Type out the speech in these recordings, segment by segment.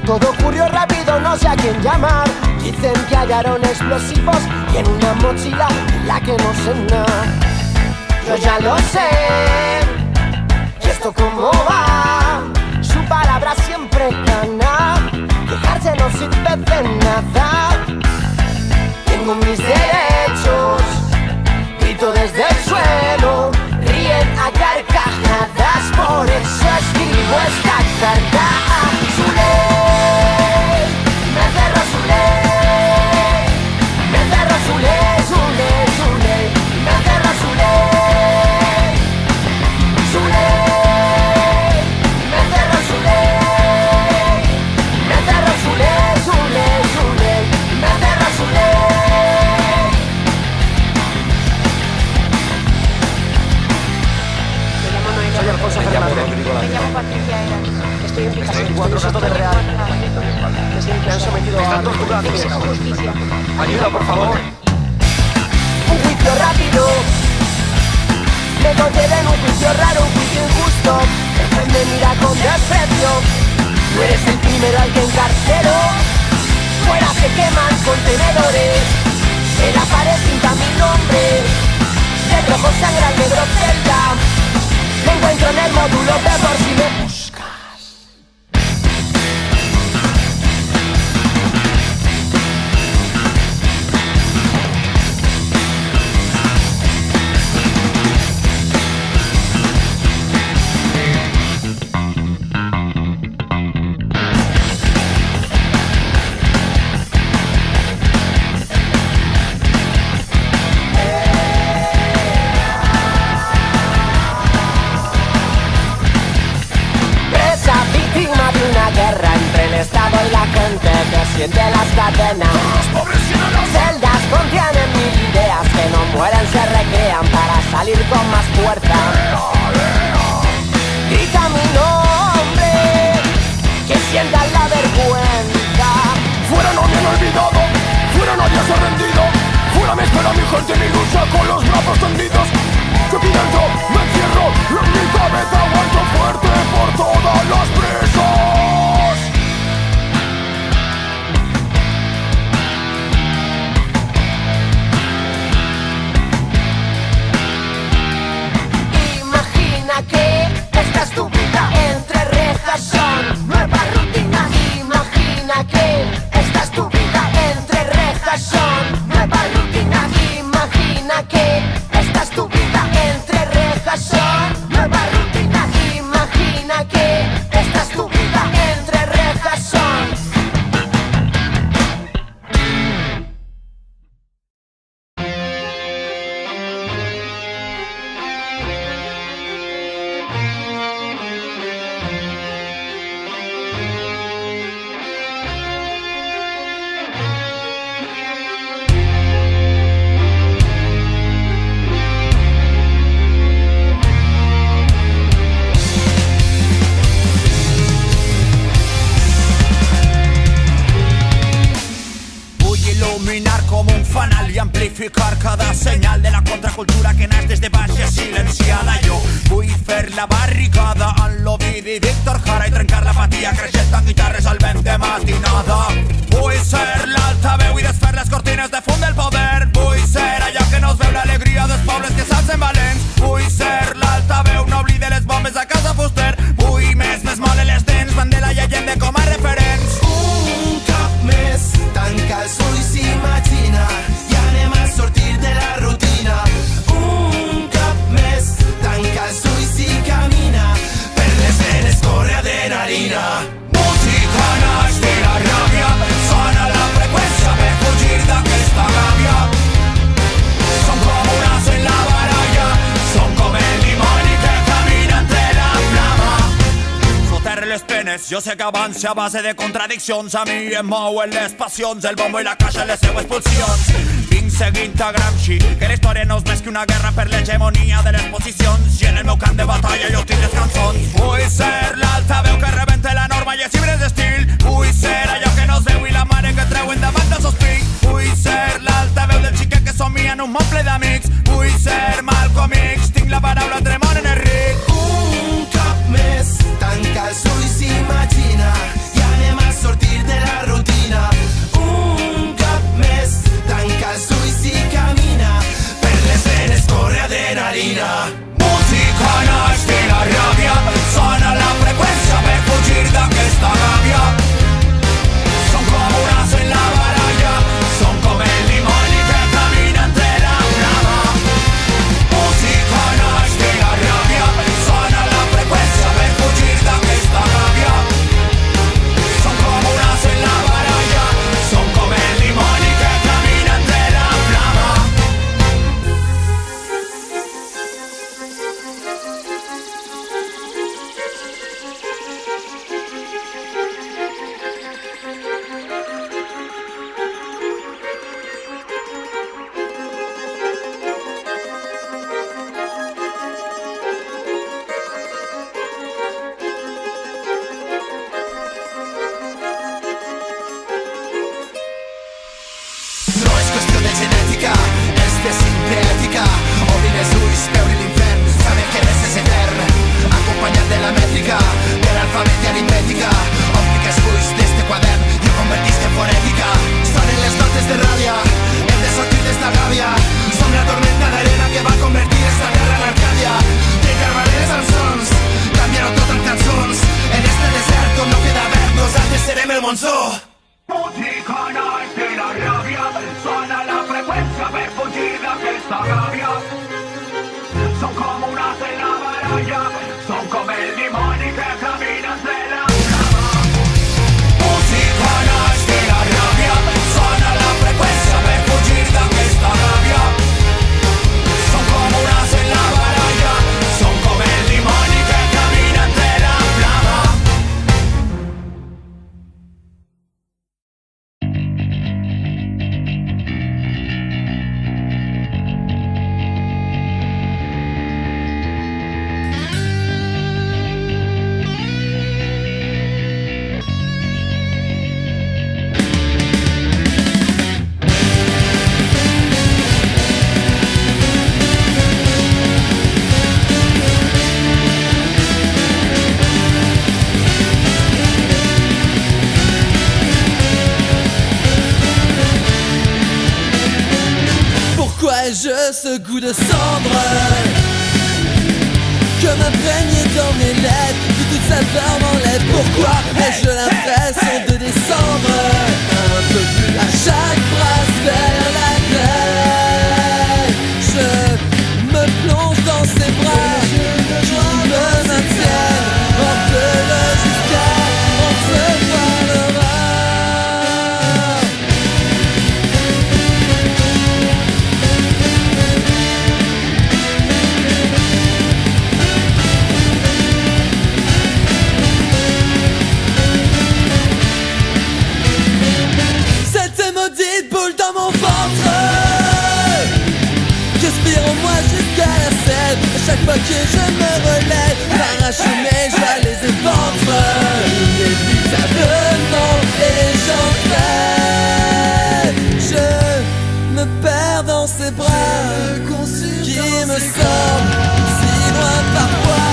Todo ocurrió rápido, no sé a quién llamar. Dicen que hallaron explosivos y en una mochila en la que no sé nada. Yo ya lo sé, ¿y esto cómo va? Su palabra siempre gana, quejarse no sirve de nada. Tengo mis derechos, grito desde el suelo, ríen a carcajadas, por eso escribo esta carta a su ley. Me cerró su ley, me cerró su ley, su ley, su ley. Me cerró su ley, su ley. Me cerró su ley, me cerró su ley, su ley, su ley. Me cerró su ley. Soy Alfonso Fernández. Me llamo Patricia Era. Estoy en prisión. 4 datos de real. Me han sometido a tortura. Justicia. Ayuda, por favor. Un juicio rápido. Me conceden un juicio raro, un juicio injusto. El juez me mira con desprecio. Tú eres el primero al que encarcelo. Fuera se queman contenedores. En la pared pinta mi nombre. De rojo sangra el negro celda. Me encuentro en el módulo de por si me buscas. Siente las cadenas, celdas contienen mil ideas que no mueren, se recrean para salir con más fuerza. Grita mi nombre, que sientan la vergüenza. Fuera nadie me ha olvidado, fuera nadie se ha rendido. Fuera me espera mi gente, mi lucha con los brazos tendidos. Yo aquí dentro me encierro, en mi cabeza aguanto fuerte por todas las presas. Que esta estúpida entre rejas son nuevas rutinas. Imagina que esta estúpida entre rejas son nuevas rutinas. Imagina que esta estúpida entre rejas son nuevas rutinas. Imagina que esta estúpida entre rejas son. Como un fanal y amplificar cada senyal de la contracultura que naix des de baix i silenciada. Jo vull fer la barricada en l'Ovidi Víctor Jara i trencar l'apatia creixent en guitarres al vent de matinada. Vull ser l'altaveu i desfer les cortines de fum del poder. Vull ser allò que no es veu l'alegria dels pobles que s'alcen valents. Vull ser l'altaveu, no oblide les bombes a casa Fuster. Vull més mole les dents, Mandela i Allende com a referents. Un cop més, tanca els ulls i imagina, i anem a sortir de la rutina. Un cop més, tanca els ulls i camina, per les venes corre adrenalina. Música naix de la ràbia, sona la freqüència per fugir d'aquesta gàbia. Som com un as en la baralla, som com el dimoni que camina entre la flama. Fotre les penes, jo sé que avança a base de contradiccions. A mi em mouen les passions, el bombo i la caixa en les seues pulsions. Vinc seguint a Gramsci, que la història no és més que una guerra per l'hegemonia de les posicions. I en el meu camp de batalla jo tinc les cançons. Vull ser l'altaveu que rebente la norma i els llibres d'estil. Vull ser allò que no es veu i la mare que treuen davant del sospic. Vull ser l'altaveu del xiquet que somia en un món ple d'amics. Vull ser Malcolm X, tinc la paraula entre món en el ric. Un cop més, tanca els ulls i imagina, i anem a sortir baralla son como el limón y que caminas de la cama. Música nasce de la rabia, suona la frecuencia per fugir d'aquesta gàbia. Son como unas en la baralla, son como el limón y que camina entre la flama. Pourquoi ai-je ce goût de cendre que m'imprègne dans mes lèvres, que toute saveur m'enlève? Pourquoi ai-je l'impression de descendre un peu plus à chaque brasse vers la grève? Je me plonge dans ses bras qui me maintiennent entre le jusqu'à entrevoir l'horreur. Cette maudite boule dans mon ventre que spire en moi jusqu'à la selle. À chaque fois que je me relève, m'arrache mes joies, les éventre inévitablement et j'en crève. Je me perds dans ses bras qui me semblent si loin parfois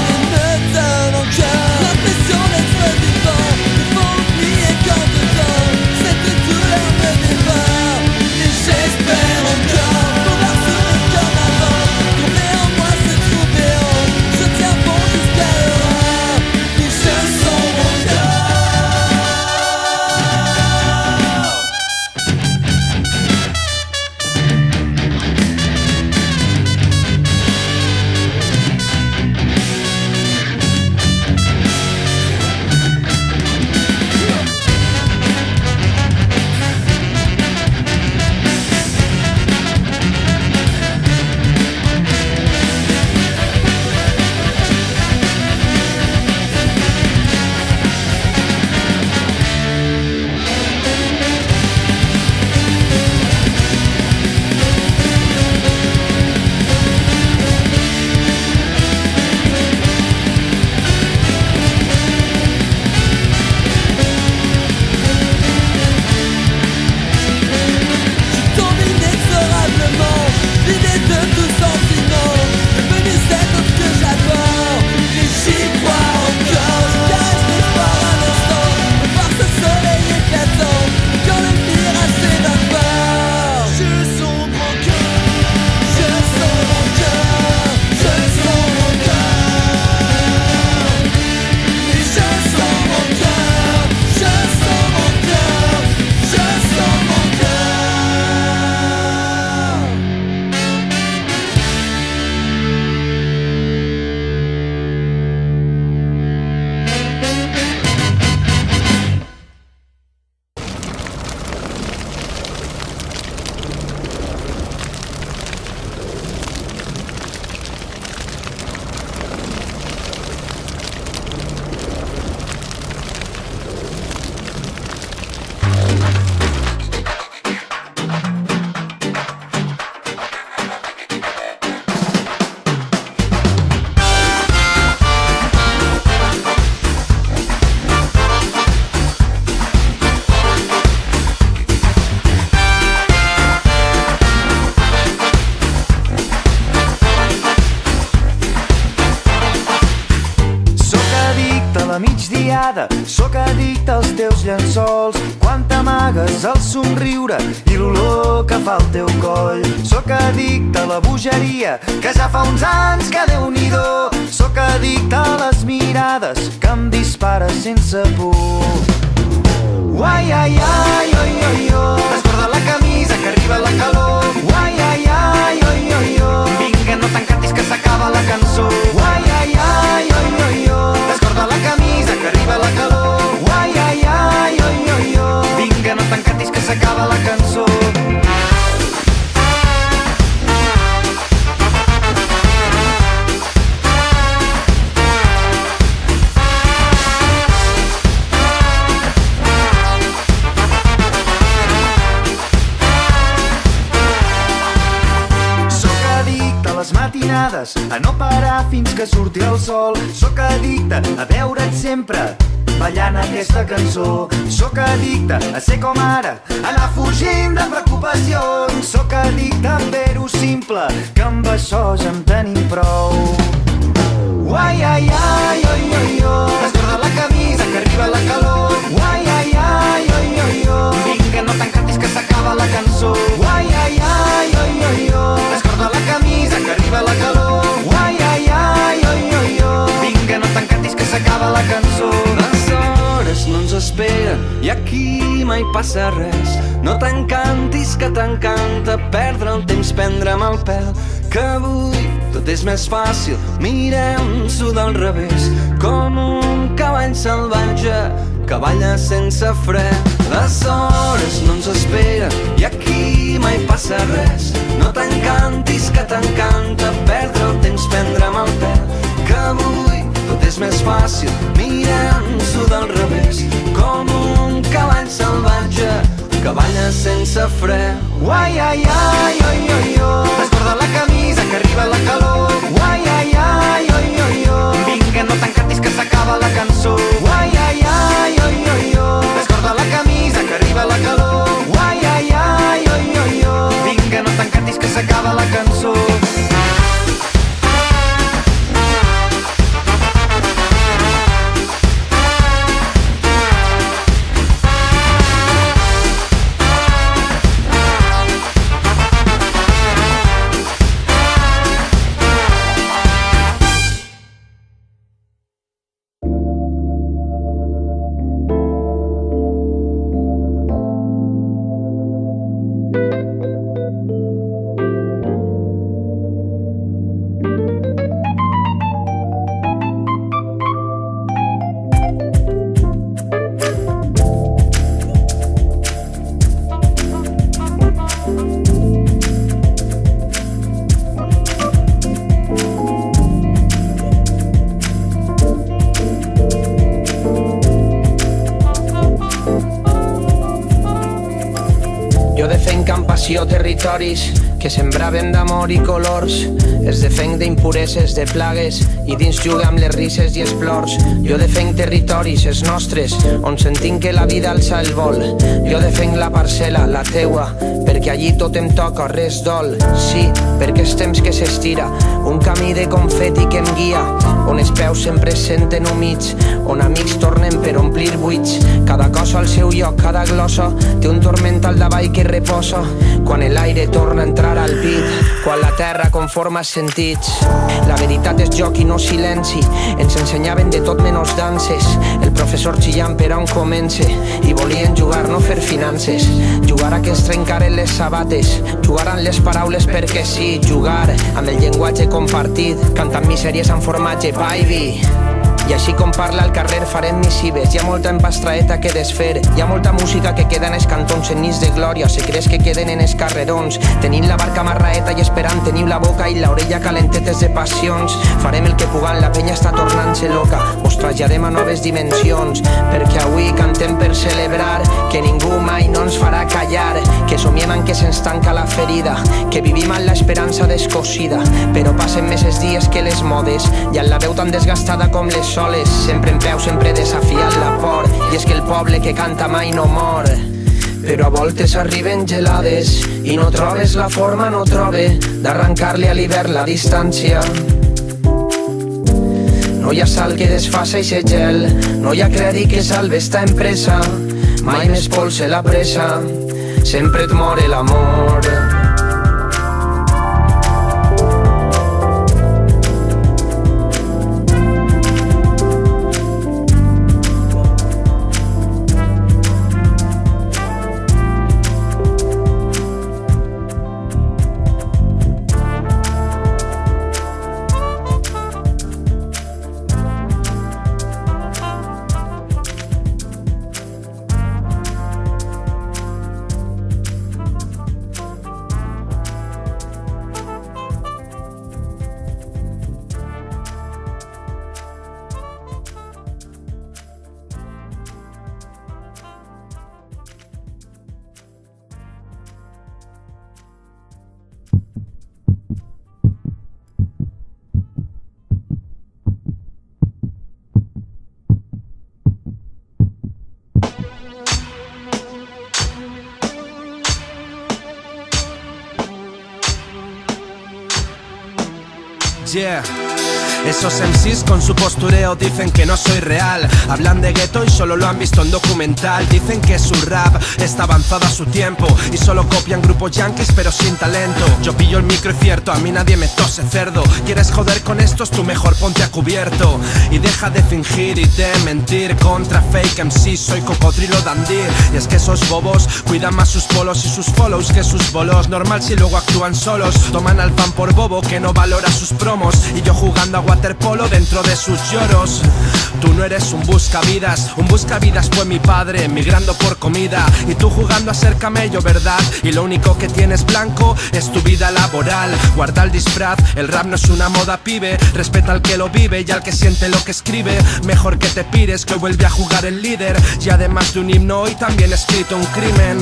et me donnent encore l'impression d'être vivant. Il faut oublier qu'en dedans cette douleur me dévore. Et j'espère encore pouvoir sourire comme avant, trouver en moi ce trou béant. Je tiens bon jusqu'à l'aurore et je sombre encore. migdiada, sóc addicte als teus llençols. Quan t'amagues el somriure i l'olor que fa el teu coll. Sóc addicte a la bogeria, que ja fa uns anys que Déu-n'hi-do. Sóc addicte a les mirades que em dispares sense por. Uai, ai, ai, oi, oi, oi. Descorda la camisa que arriba la calor. Uai, ai, ai, oi, oi, oi. Vinga, no t'encantis que s'acaba la cançó. Uai, ai, les matinades, a no parar fins que surti el sol. Sóc addicte a veure't sempre ballant aquesta cançó. Sóc addicte a ser com ara, anar fugint de preocupacions. Sóc addicte a fer-ho simple, que amb això ja en tenim prou. Uai, ai, ai, oi, oi, oi, descorda la camisa que arriba la calor. Uai, ai, ai, oi, oi, oi, vinga, no t'encantis que s'acaba la cançó. Uai, ai, ai, oi, oi, oi, descorda la camisa que arriba la calor. Uai, ai, ai, oi, oi, oi, vinga, no t'encantis que s'acaba la cançó. Les hores no ens esperen i aquí mai passa res. No t'encantis que t'encanta perdre el temps, prendre'm el pèl, que avui tot és més fàcil, mirem-s'ho del revés, com un cavall salvatge que balla sense fre. Les hores no ens esperen i aquí mai passa res. No t'encantis que t'encanta perdre el temps, prendre'm el pèl, que avui tot és més fàcil, mirem-s'ho del revés, com un cavall salvatge que balla sense fre. Uai, ai, ai, oi, oi, oi, descorda la camisa que arriba la calor. Uai, ai, ai, oi, oi, oi, vinga, no t'encantis que s'acaba la cançó. Uai, ai, ai, oi, oi, oi, descorda la camisa que arriba la calor. Uai, ai, ai, oi, oi, oi, vinga, no t'encantis que s'acaba la cançó. Territoris que sembraven d'amor i colors, es defenc d'impureses, de plagues, i dins juga amb les risses i els plors. Jo defenc territoris, els nostres, on sentim que la vida alça el vol. Jo defenc la parcel·la, la teua, perquè allí tot em toca, res dol. Sí, perquè és temps que s'estira, un camí de confeti que em guia, on els peus sempre es senten humits, on amics tornen per omplir buits. Cada cosa al seu lloc, cada glossa té un torment al davall que reposa, quan l'aire torna a entrar al pit, quan la terra conforma sentits. La veritat és joc i no silenci, ens ensenyaven de tot menys danses, el professor xillant per on comence, i volien jugar, no fer finances, jugar a que ens trencaren les sabates, jugar amb les paraules perquè sí, jugar amb el llenguatge compartit, cantant misèries amb formatge, pa i vi. I així com parla al carrer farem missives. Hi ha molta empastraeta que desfer, hi ha molta música que queda en els cantons en nits de glòria, secrets que queden en els carrerons. Tenim la barca marraeta i esperant, tenim la boca i l'orella calentetes de passions. Farem el que puguem, la penya està tornant-se loca, mos traslladem a noves dimensions, perquè avui cantem per celebrar que ningú mai no ens farà callar, que somiem en que se'ns tanca la ferida, que vivim amb l'esperança descosida, però passen més els dies que les modes, i amb la veu tan desgastada com les soles, sempre en peu, sempre desafiant la por, i és que el poble que canta mai no mor. Però a voltes arriben gelades i no trobes la forma, no trobe d'arrencar-li a l'hivern la distància. No hi ha sal que desfaça i se gel, no hi ha crèdit que salve esta empresa, mai m'espolse la pressa, sempre et more l'amor. Yeah. Esos MCs con su postureo dicen que no soy real. Hablan de gueto y solo lo han visto en documental. Dicen que su rap está avanzado a su tiempo y solo copian grupos yankees pero sin talento. Yo pillo el micro y cierto, a mí nadie me tose, cerdo. ¿Quieres joder con estos? Tú mejor ponte a cubierto y deja de fingir y de mentir. Contra fake MCs soy cocodrilo dandy. Y es que esos bobos cuidan más sus polos y sus follows que sus bolos. Normal si luego actúan solos. Toman al fan por bobo que no valora sus promos. Y yo jugando a waterpolo dentro de sus lloros. Tú no eres un buscavidas fue mi padre, migrando por comida. Y tú jugando a ser camello, ¿verdad? Y lo único que tienes blanco es tu vida laboral. Guarda el disfraz, el rap no es una moda, pibe. Respeta al que lo vive y al que siente lo que escribe. Mejor que te pires, que hoy vuelve a jugar el líder. Y además de un himno, hoy también he escrito un crimen.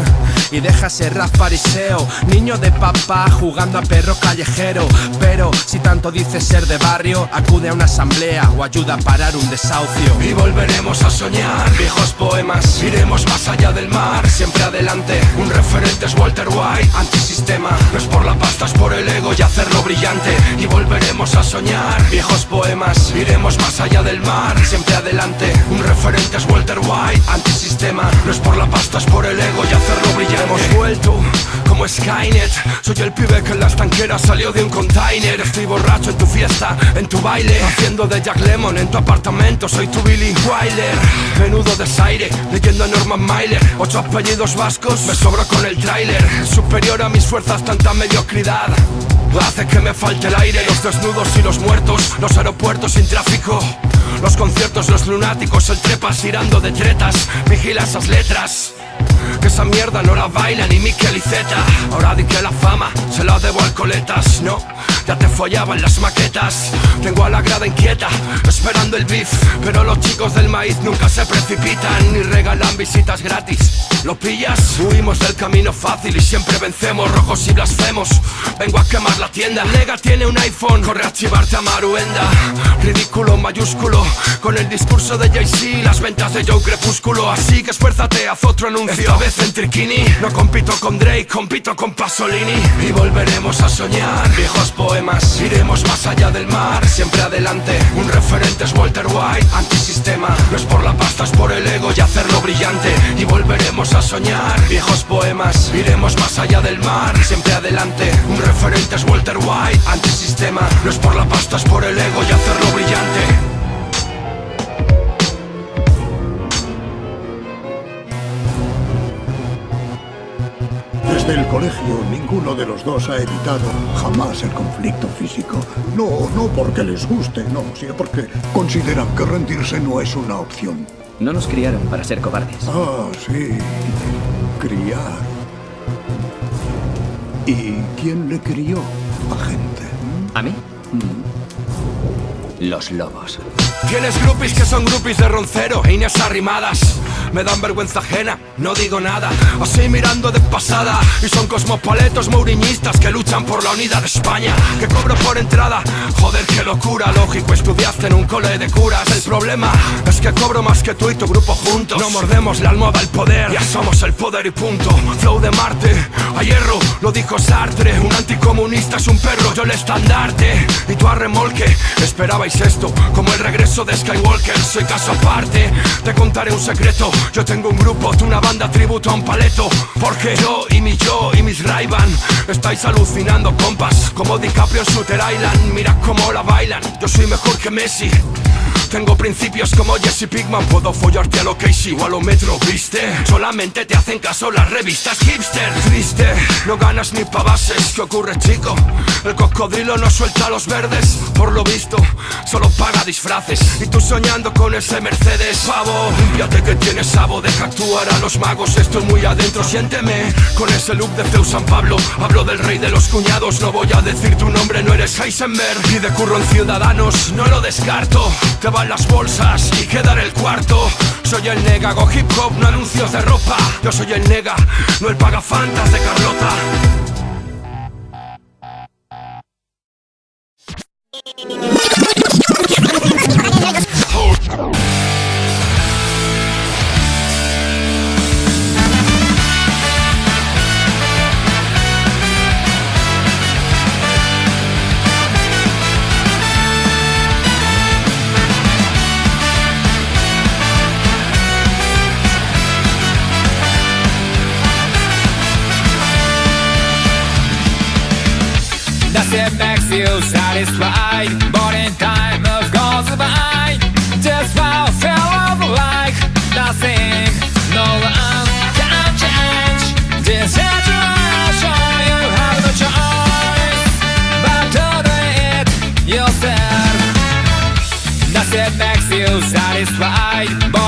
Y deja ese rap fariseo, niño de papá jugando a perro callejero. Pero si tanto dices ser de barrio, acude a una asamblea o ayuda a parar un desahucio. Y volveremos a soñar Viejos poemas, iremos más allá del mar. siempre adelante. Un referente es Walter White. Antisistema, No es por la pasta, es por el ego y hacerlo brillante. Y volveremos a soñar viejos poemas, iremos más allá del mar. siempre adelante. Un referente es Walter White. Antisistema, No es por la pasta, es por el ego y hacerlo brillante. hemos vuelto como Skynet. Soy el pibe que en la estanquera salió de un container. Estoy borracho en tu fiesta, en tu baile, haciendo de Jack Lemmon en tu apartamento. Soy tu Billy Wilder, menudo desaire, leyendo a Norman Mailer. 8 apellidos vascos, me sobro con el tráiler. Superior a mis fuerzas tanta mediocridad hace que me falte el aire. Los desnudos y los muertos, los aeropuertos sin tráfico, los conciertos, los lunáticos, el trepas tirando de tretas. Vigila esas letras, que esa mierda no la baila ni Mikel y Zeta. Ahora di que la fama se la debo al Coletas. No, ya te follaban las maquetas. Tengo a la grada inquieta, esperando el beef. Pero los chicos del maíz nunca se precipitan ni regalan visitas gratis. ¿Lo pillas? Huimos del camino fácil y siempre vencemos. Rojos y blasfemos, vengo a quemar la tienda. Lega tiene un iPhone, corre a chivarte a Maruenda. Ridículo mayúsculo, con el discurso de Jay-Z, las ventas de Joe Crepúsculo. Así que esfuérzate, haz otro anuncio. Esta vez en Trikini, no compito con Drake, compito con Pasolini. Y volveremos a soñar viejos poemas, iremos más allá del mar. siempre adelante. Un referente es Walter White. Antisistema, No es por la pasta, es por el ego y hacerlo brillante. Y volveremos a soñar viejos poemas, iremos más allá del mar. siempre adelante. Un referente es Walter White. Antisistema, No es por la pasta, es por el ego y hacerlo brillante. Desde el colegio, ninguno de los dos ha evitado jamás el conflicto físico. No porque les guste, no, sino porque consideran que rendirse no es una opción. No nos criaron para ser cobardes. Ah, sí, criar. ¿Y quién le crió a gente? ¿A mí? Los lobos. Tienes groupies que son groupies de Roncero e Inés Arrimadas. Me dan vergüenza ajena, no digo nada, así mirando de pasada. Y son cosmopolitos mouriñistas que luchan por la unidad de España. Que cobro por entrada, joder qué locura. Lógico, estudiaste en un cole de curas. El problema es que cobro más que tú y tu grupo juntos. No mordemos la almohada al poder, ya somos el poder y punto. Flow de Marte, a hierro, lo dijo Sartre. Un anticomunista es un perro, yo el estandarte. Y tú a remolque, esperabais esto, como el regreso de Skywalker. Soy caso aparte, te contaré un secreto. Yo tengo un grupo, tú una banda, tributo a un paleto. Porque yo y mis Ray-Ban estáis alucinando, compas, como DiCaprio en Shooter Island. Mira cómo la bailan, yo soy mejor que Messi. Tengo principios como Jesse Pinkman. Puedo follarte a lo Casey o a lo Metro, ¿viste? Solamente te hacen caso las revistas hipster. Triste, no ganas ni pa' bases. ¿Qué ocurre, chico? El cocodrilo no suelta los verdes. Por lo visto, solo paga disfraces. Y tú soñando con ese Mercedes. Pavo, límpiate que tienes sabo. Deja actuar a los magos, estoy muy adentro. Siénteme con ese look de Zeus San Pablo. Hablo del rey de los cuñados. No voy a decir tu nombre, no eres Heisenberg. Y de curro en Ciudadanos, no lo descarto. Te van las bolsas y queda en el cuarto. Soy el nega, hago hip hop, no anuncios de ropa. Yo soy el nega, no el pagafantas de Carlota. satisfied, but in time goes by, just fell like nothing. No one can change this situation. You have no choice but to do it yourself. Nothing makes you satisfied.